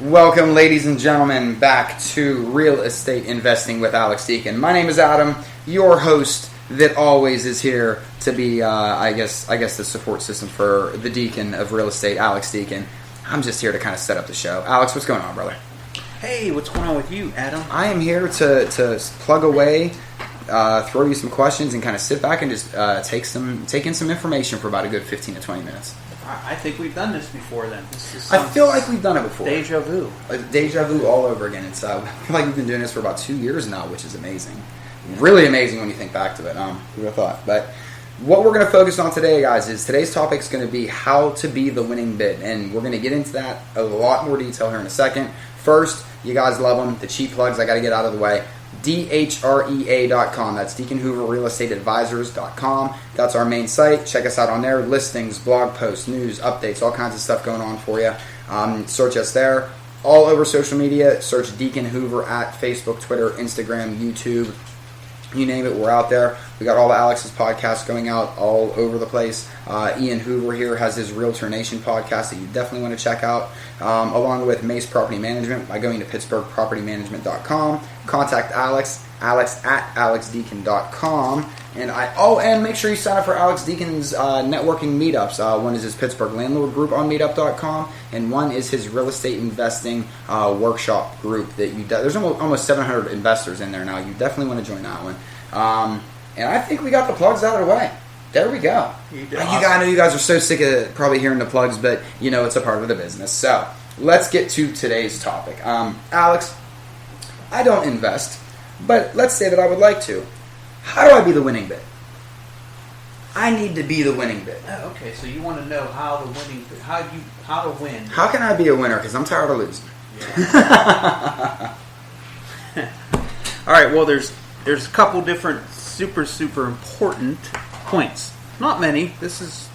Welcome, ladies and gentlemen, back to Real Estate Investing with Alex Deacon. My name is Adam, your host that always is here to be, I guess the support system for the Deacon of Real Estate, Alex Deacon. I'm just here to kind of set up the show. Alex, what's going on, brother? Hey, what's going on with you, Adam? I am here to plug away, throw you some questions, and kind of sit back and just take in some information for about a good 15 to 20 minutes. I think we've done this before then. I feel like we've done it before. Deja vu. Deja vu all over again. It's I feel like we've been doing this for about 2 years now, which is amazing. Really amazing when you think back to it. Who would have thought? But what we're going to focus on today, guys, is today's topic is going to be how to be the winning bid. And we're going to get into that a lot more detail here in a second. First, you guys love them. The cheap plugs I got to get out of the way. DHREA.com. That's Deacon Hoover Real Estate Advisors.com. That's our main site. Check us out on there. Listings, blog posts, news, updates, all kinds of stuff going on for you. Search us there. All over social media. Search Deacon Hoover at Facebook, Twitter, Instagram, YouTube. You name it, we're out there. We got all of Alex's podcasts going out all over the place. Ian Hoover here has his Realtor Nation podcast that you definitely want to check out, along with MACE Property Management by going to PittsburghPropertyManagement.com. Contact Alex at AlexDeacon.com. And make sure you sign up for Alex Deacon's networking meetups. One is his Pittsburgh Landlord Group on Meetup.com, and one is his real estate investing workshop group. There's almost 700 investors in there now. You definitely want to join that one. And I think we got the plugs out of the way. There we go. I know you guys are so sick of probably hearing the plugs, but it's a part of the business. So let's get to today's topic. Alex, I don't invest, but let's say that I would like to. How do I be the winning bid? I need to be the winning bid. Oh, okay, so you want to know how to win. How can I be a winner? Because I'm tired of losing. Yeah. All right. Well, there's a couple different super important points. Not many. It's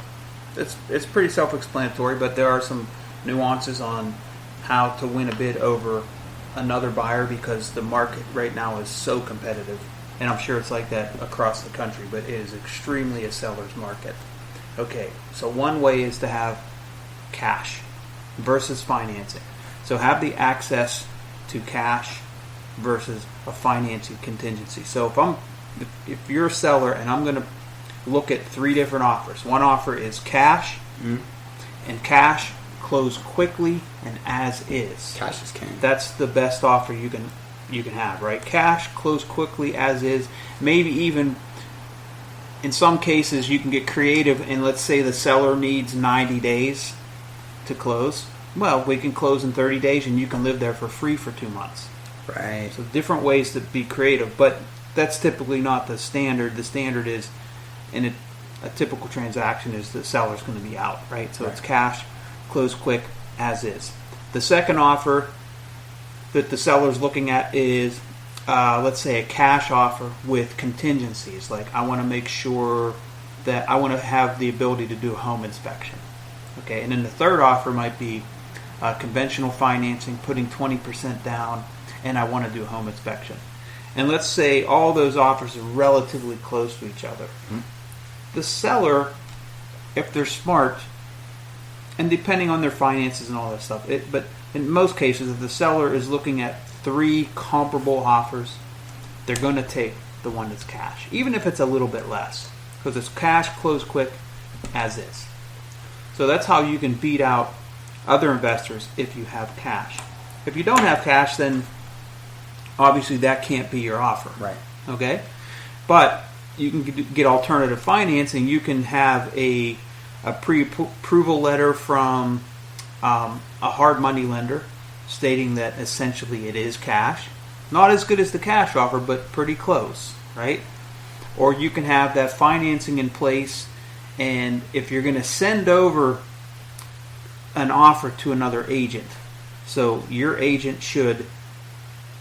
pretty self-explanatory, but there are some nuances on how to win a bid over another buyer because the market right now is so competitive. And I'm sure it's like that across the country, but it is extremely a seller's market. Okay, so one way is to have cash versus financing. So have the access to cash versus a financing contingency. So if you're a seller and I'm going to look at 3 different offers. One offer is cash, and cash close quickly and as is. Cash is king. That's the best offer you can have, right? Cash, close quickly as is. Maybe even in some cases you can get creative and let's say the seller needs 90 days to close. Well, we can close in 30 days and you can live there for free for 2 months. Right. So different ways to be creative, but that's typically not the standard. The standard is, in a typical transaction, is the seller's going to be out, right? So It's cash, close quick, as is. The second offer that the seller's looking at is, let's say, a cash offer with contingencies. Like, I want to make sure that I want to have the ability to do a home inspection. Okay, and then the third offer might be conventional financing, putting 20% down, and I want to do a home inspection. And let's say all those offers are relatively close to each other. Mm-hmm. The seller, if they're smart, and depending on their finances and all that stuff, but in most cases, if the seller is looking at 3 comparable offers, they're going to take the one that's cash, even if it's a little bit less, because it's cash, close quick, as is. So that's how you can beat out other investors if you have cash. If you don't have cash, then obviously that can't be your offer. Right. Okay? But you can get alternative financing. You can have a pre-approval letter from a hard money lender stating that essentially it is cash. Not as good as the cash offer, but pretty close, right? Or you can have that financing in place, and if you're going to send over an offer to another agent, so your agent should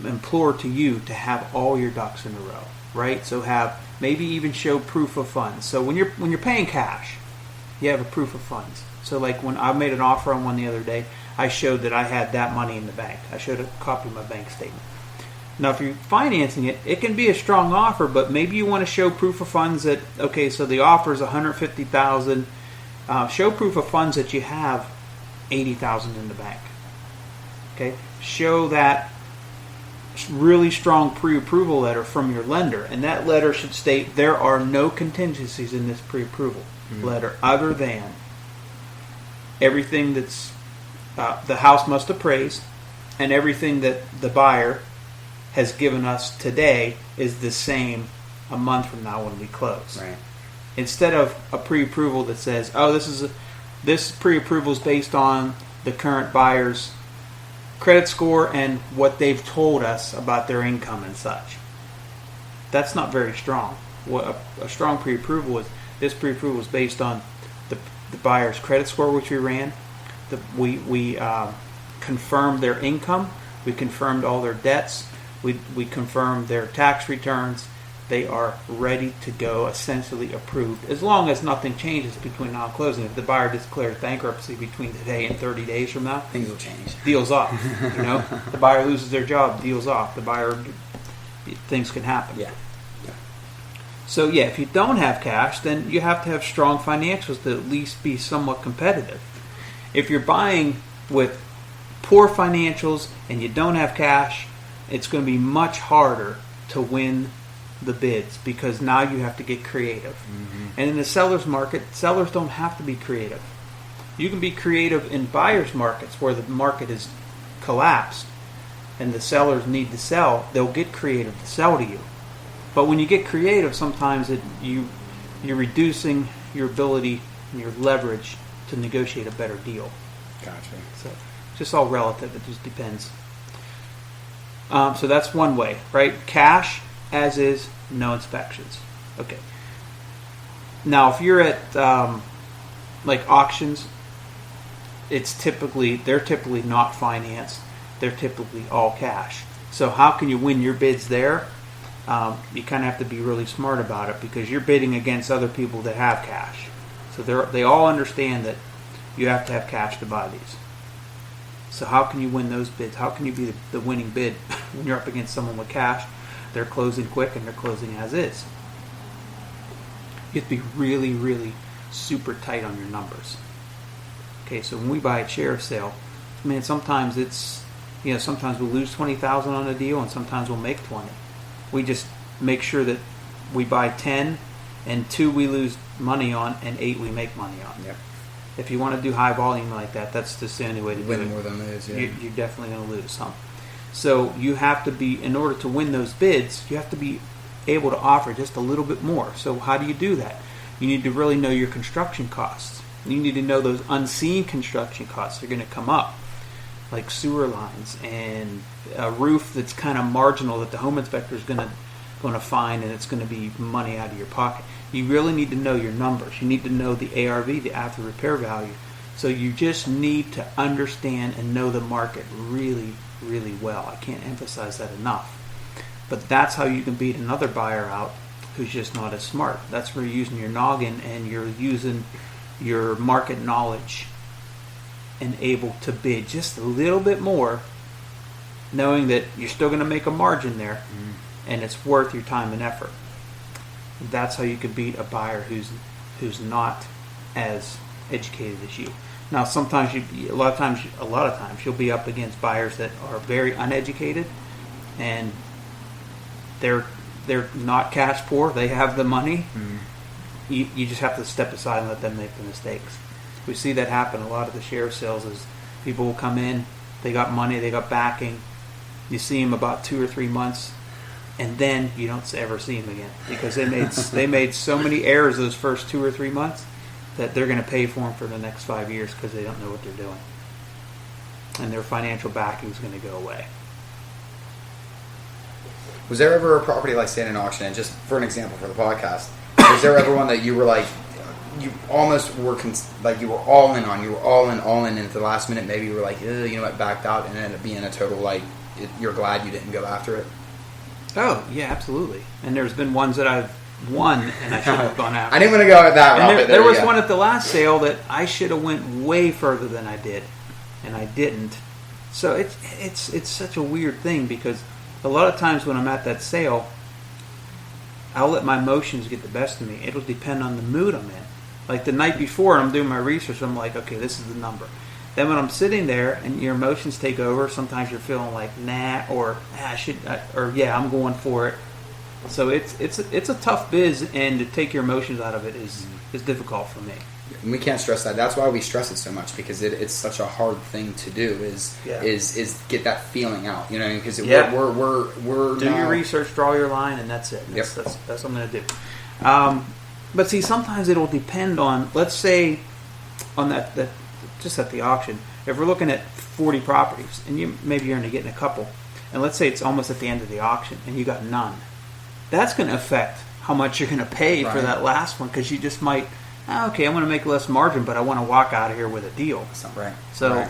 implore to you to have all your ducks in a row, right? So have maybe even show proof of funds. So when you're paying cash, you have a proof of funds. So like when I made an offer on one the other day, I showed that I had that money in the bank. I showed a copy of my bank statement. Now, if you're financing it, it can be a strong offer, but maybe you want to show proof of funds that, okay, so the offer is $150,000. Show proof of funds that you have $80,000 in the bank. Okay, show that really strong pre-approval letter from your lender, and that letter should state there are no contingencies in this pre-approval letter other than everything that's the house must appraise, and everything that the buyer has given us today is the same a month from now when we close. Right. Instead of a pre-approval that says, "Oh, this pre-approval is based on the current buyer's credit score and what they've told us about their income and such." That's not very strong. What a strong pre-approval is, this pre-approval is based on the buyer's credit score, which we ran. We confirmed their income. We confirmed all their debts. We confirmed their tax returns. They are ready to go, essentially approved, as long as nothing changes between now and closing. If the buyer declares bankruptcy between today and 30 days from now, Things will change. deal's off. The buyer loses their job, deal's off. The buyer, things can happen. Yeah. So yeah, if you don't have cash, then you have to have strong financials to at least be somewhat competitive. If you're buying with poor financials and you don't have cash, it's going to be much harder to win the bids, because now you have to get creative. And in the seller's market, sellers don't have to be creative. You can be creative in buyer's markets where the market is collapsed and the sellers need to sell. They'll get creative to sell to you. But when you get creative, sometimes you're reducing your ability and your leverage to negotiate a better deal. Gotcha. So it's just all relative. It just depends. So that's one way, right? Cash as is, no inspections. Okay. Now, if you're at like auctions, they're typically not financed. They're typically all cash. So how can you win your bids there? You kind of have to be really smart about it, because you're bidding against other people that have cash. So they all understand that you have to have cash to buy these. So how can you win those bids? How can you be the winning bid when you're up against someone with cash? They're closing quick and they're closing as is. You have to be really, really super tight on your numbers. Okay, so when we buy a sheriff sale, sometimes sometimes we'll lose $20,000 on a deal, and sometimes we'll make 20. We just make sure that we buy 10, and 2 we lose money on, and 8 we make money on. Yep. If you want to do high volume like that, that's just the only way to do it. Win more than lose. Yeah. You're definitely going to lose some. So you have to be, in order to win those bids, you have to be able to offer just a little bit more. So how do you do that? You need to really know your construction costs. You need to know those unseen construction costs that are going to come up, like sewer lines and a roof that's kind of marginal that the home inspector is going to find, and it's going to be money out of your pocket. You really need to know your numbers. You need to know the ARV, the after repair value. So you just need to understand and know the market really, really well. I can't emphasize that enough. But that's how you can beat another buyer out who's just not as smart. That's where you're using your noggin and you're using your market knowledge and able to bid just a little bit more, knowing that you're still going to make a margin there, and it's worth your time and effort. That's how you can beat a buyer who's not as educated as you. Now, sometimes a lot of times you'll be up against buyers that are very uneducated, and they're not cash poor. They have the money. You just have to step aside and let them make the mistakes. We see that happen a lot of the sheriff sales. Is people will come in, they got money, they got backing. You see them about 2 or 3 months, and then you don't ever see them again, because they made so many errors those first 2 or 3 months that they're going to pay for them for the next 5 years, because they don't know what they're doing, and their financial backing is going to go away. Was there ever a property like, say, in an auction, and just for an example for the podcast, was there ever one that you were like, you almost were you were all in on, and at the last minute maybe you were like, backed out, and it ended up being a total you're glad you didn't go after it? Oh yeah, absolutely. And there's been ones that I've won and I should have gone after. I didn't want to go at that route. And there was one at the last sale that I should have went way further than I did, and I didn't. So it's such a weird thing, because a lot of times when I'm at that sale, I'll let my emotions get the best of me. It'll depend on the mood I'm in. Like the night before, I'm doing my research. I'm like, okay, this is the number. Then when I'm sitting there and your emotions take over, sometimes you're feeling like nah, or I'm going for it. So it's a tough biz, and to take your emotions out of it is difficult for me. And we can't stress that. That's why we stress it so much, because it's such a hard thing to do. Is get that feeling out. You know, because we're do your research, draw your line, and that's it. That's what I'm going to do. But see, sometimes it'll depend on, let's say, on that just at the auction. If we're looking at 40 properties, and you're only getting a couple, and let's say it's almost at the end of the auction, and you got none, that's going to affect how much you're going to pay for that last one, because you just might, okay, I want to make less margin, but I want to walk out of here with a deal. Right. So,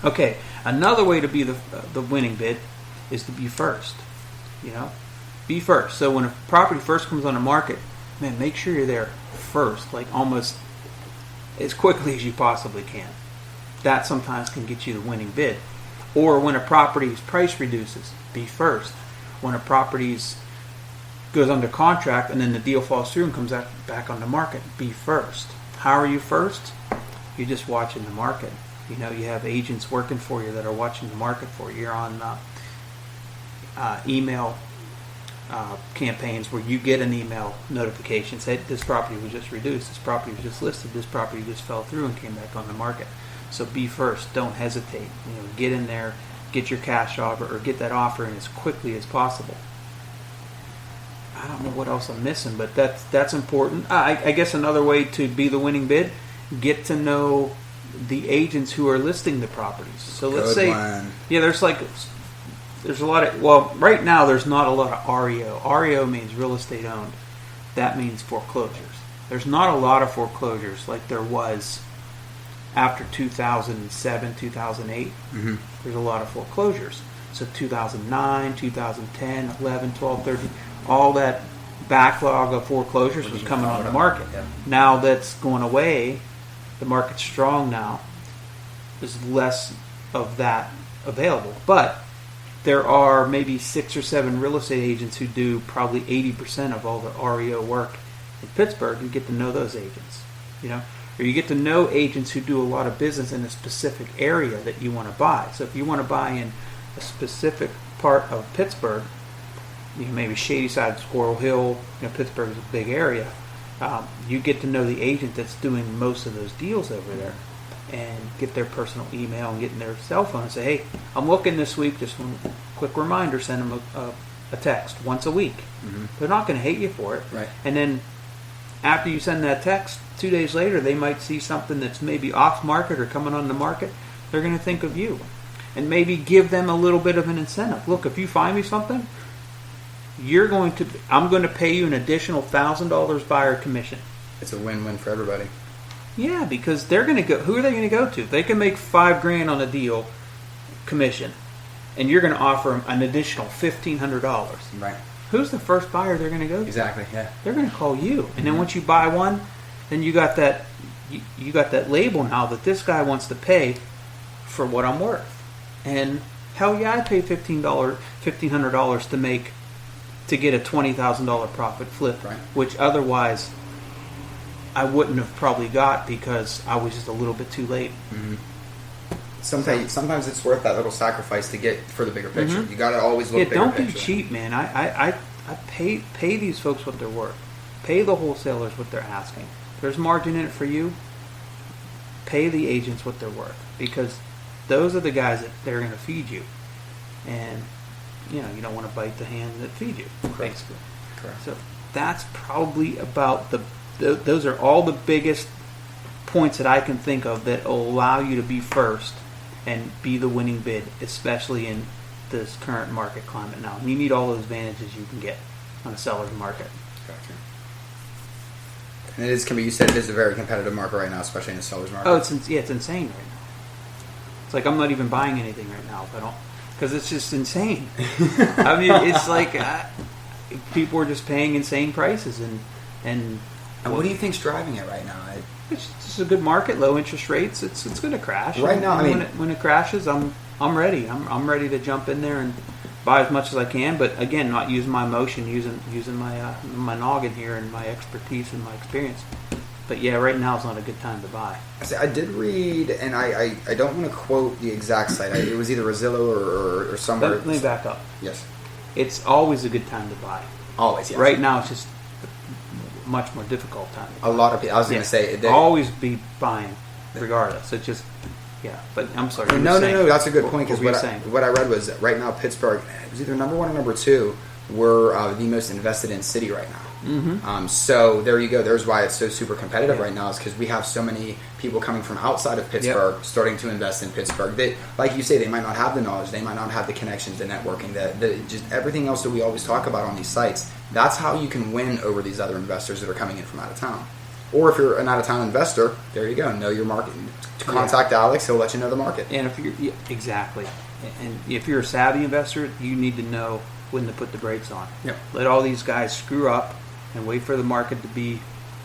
okay, another way to be the winning bid is to be first. You know, be first. So when a property first comes on the market, man, make sure you're there first, like almost as quickly as you possibly can. That sometimes can get you the winning bid. Or when a property's price reduces, be first. When a property's goes under contract and then the deal falls through and comes back on the market, be first. How are you first? You're just watching the market. You know, you have agents working for you that are watching the market for you. You're on email campaigns where you get an email notification, say this property was just reduced, this property was just listed, this property just fell through and came back on the market. So be first. Don't hesitate. You know, get in there, get your cash offer, or get that offer in as quickly as possible. I don't know what else I'm missing, but that's important. I guess another way to be the winning bid, get to know the agents who are listing the properties. So let's say, there's a lot of, well, right now there's not a lot of REO. REO means real estate owned. That means foreclosures. There's not a lot of foreclosures like there was after 2007, 2008. Mm-hmm. There's a lot of foreclosures. So 2009, 2010, 11, 12, 13, all that backlog of foreclosures was coming on the market. Yeah. Now that's going away. The market's strong now. There's less of that available. But there are maybe 6 or 7 real estate agents who do probably 80% of all the REO work in Pittsburgh. You get to know those agents, you know, or you get to know agents who do a lot of business in a specific area that you want to buy. So if you want to buy in a specific part of Pittsburgh, you know, maybe Shadyside, Squirrel Hill, you know, Pittsburgh is a big area. You get to know the agent that's doing most of those deals over there, and get their personal email and get in their cell phone and say, hey, I'm looking this week, just one quick reminder, send them a text once a week. Mm-hmm. They're not going to hate you for it. Right. And then after you send that text, 2 days later, they might see something that's maybe off market or coming on the market. They're going to think of you and maybe give them a little bit of an incentive. Look, if you find me something, I'm going to pay you an additional $1,000 buyer commission. It's a win-win for everybody. Yeah, because they're going to go. Who are they going to go to? They can make $5,000 on a deal commission, and you're going to offer them an additional $1,500. Right. Who's the first buyer they're going to go to? Exactly. Yeah. They're going to call you, and then once you buy one, then you got that. You got that label now that this guy wants to pay for what I'm worth, and hell yeah, I pay $1,500 to get a $20,000 profit flip, right, which otherwise I wouldn't have probably got because I was just a little bit too late. Mm-hmm. Sometimes it's worth that little sacrifice to get for the bigger picture. Mm-hmm. You got to always look bigger don't picture. Be cheap, man. I pay these folks what they're worth. Pay the wholesalers what they're asking. If there's margin in it for you, pay the agents what they're worth, because those are the guys that they're going to feed you. And you know, you don't want to bite the hand that feeds you, basically. Correct. So that's probably about those are all the biggest points that I can think of that will allow you to be first and be the winning bid, especially in this current market climate now. You need all those advantages you can get on a seller's market. Gotcha. And you said it is a very competitive market right now, especially in the seller's market. Oh, it's insane right now. It's like I'm not even buying anything right now if I don't. Because it's just insane. I mean, it's like people are just paying insane prices, and what do you think's driving it right now? It's just a good market, low interest rates. It's going to crash. Right now, when it crashes, I'm ready. I'm ready to jump in there and buy as much as I can. But again, not using my emotion, using my noggin here and my expertise and my experience. But yeah, right now is not a good time to buy. I did read, and I don't want to quote the exact site. It was either Zillow or somewhere. Let me back up. Yes. It's always a good time to buy. Always, yes. Right now, it's just a much more difficult time. A lot of people. I was going to say always be buying, regardless. It's just, yeah. But I'm sorry. No. That's a good point, because what what I read was that right now Pittsburgh, it was either number 1 or number 2. We're the most invested in city right now. Mm-hmm. So there you go. There's why it's so super competitive right now, is because we have so many people coming from outside of Pittsburgh starting to invest in Pittsburgh. That, like you say, they might not have the knowledge, they might not have the connections, the networking, the just everything else that we always talk about on these sites. That's how you can win over these other investors that are coming in from out of town. Or if you're an out of town investor, there you go. Know your market. Contact Alex; he'll let you know the market. And if you're exactly, and if you're a savvy investor, you need to know when to put the brakes on. Yep. Let all these guys screw up and wait for the market to be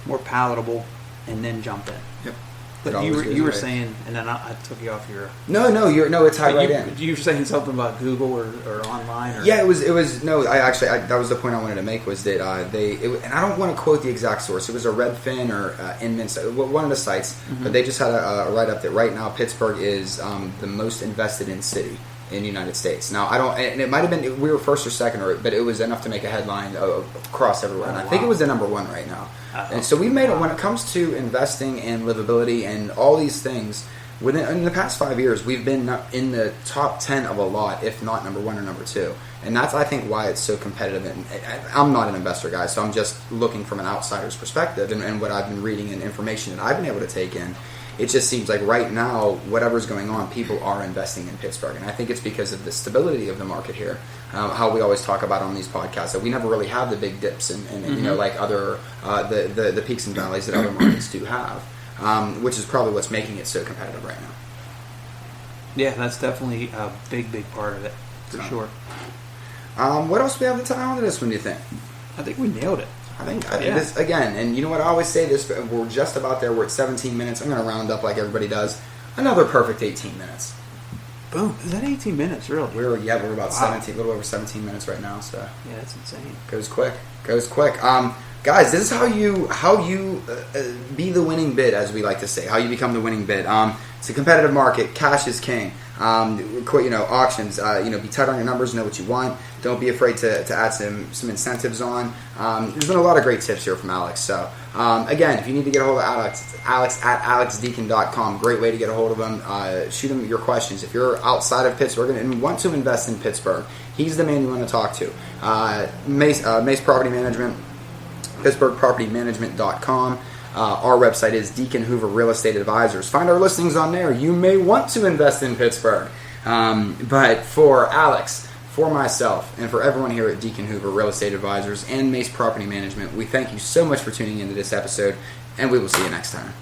more palatable, and then jump in. Yep. But you were saying, and then I took you off your. No, it's tied right in. You were saying something about Google or online. Or? Yeah, it was. No, that was the point I wanted to make, was that and I don't want to quote the exact source. It was a Redfin or Inman, one of the sites, but they just had a write up that right now Pittsburgh is the most invested in city in the United States. Now, I don't, and it might have been, we were first or second, but it was enough to make a headline across everywhere. And I think it was the number 1 right now. And so we made it, when it comes to investing and livability and all these things, in the past 5 years, we've been in the top 10 of a lot, if not number 1 or number 2. And that's, I think, why it's so competitive. And I'm not an investor, guys, so I'm just looking from an outsider's perspective and what I've been reading and information that I've been able to take in. It just seems like right now, whatever's going on, people are investing in Pittsburgh. And I think it's because of the stability of the market here. How we always talk about on these podcasts, that we never really have the big dips and like other, the peaks and valleys that other markets do have, which is probably what's making it so competitive right now. Yeah, that's definitely a big part of it, for sure. What else do we have to tie on to this one, do you think? I think we nailed it. I think this, again, and you know what, I always say this, we're just about there. We're at 17 minutes. I'm going to round up like everybody does. Another perfect 18 minutes. Boom. Is that 18 minutes, really? We're about 17, a little over 17 minutes right now. So yeah, that's insane. Goes quick. Guys, this is how you be the winning bid, as we like to say. How you become the winning bid. It's a competitive market. Cash is king. Auctions. Be tight on your numbers. Know what you want. Don't be afraid to add some incentives on. There's been a lot of great tips here from Alex. So again, if you need to get a hold of Alex, it's Alex at alexdeacon.com. Great way to get a hold of him. Shoot him your questions. If you're outside of Pittsburgh and want to invest in Pittsburgh, he's the man you want to talk to. MACE Property Management, PittsburghPropertyManagement.com. Our website is Deacon Hoover Real Estate Advisors. Find our listings on there. You may want to invest in Pittsburgh. But for Alex, for myself, and for everyone here at Deacon Hoover Real Estate Advisors and MACE Property Management, we thank you so much for tuning into this episode, and we will see you next time.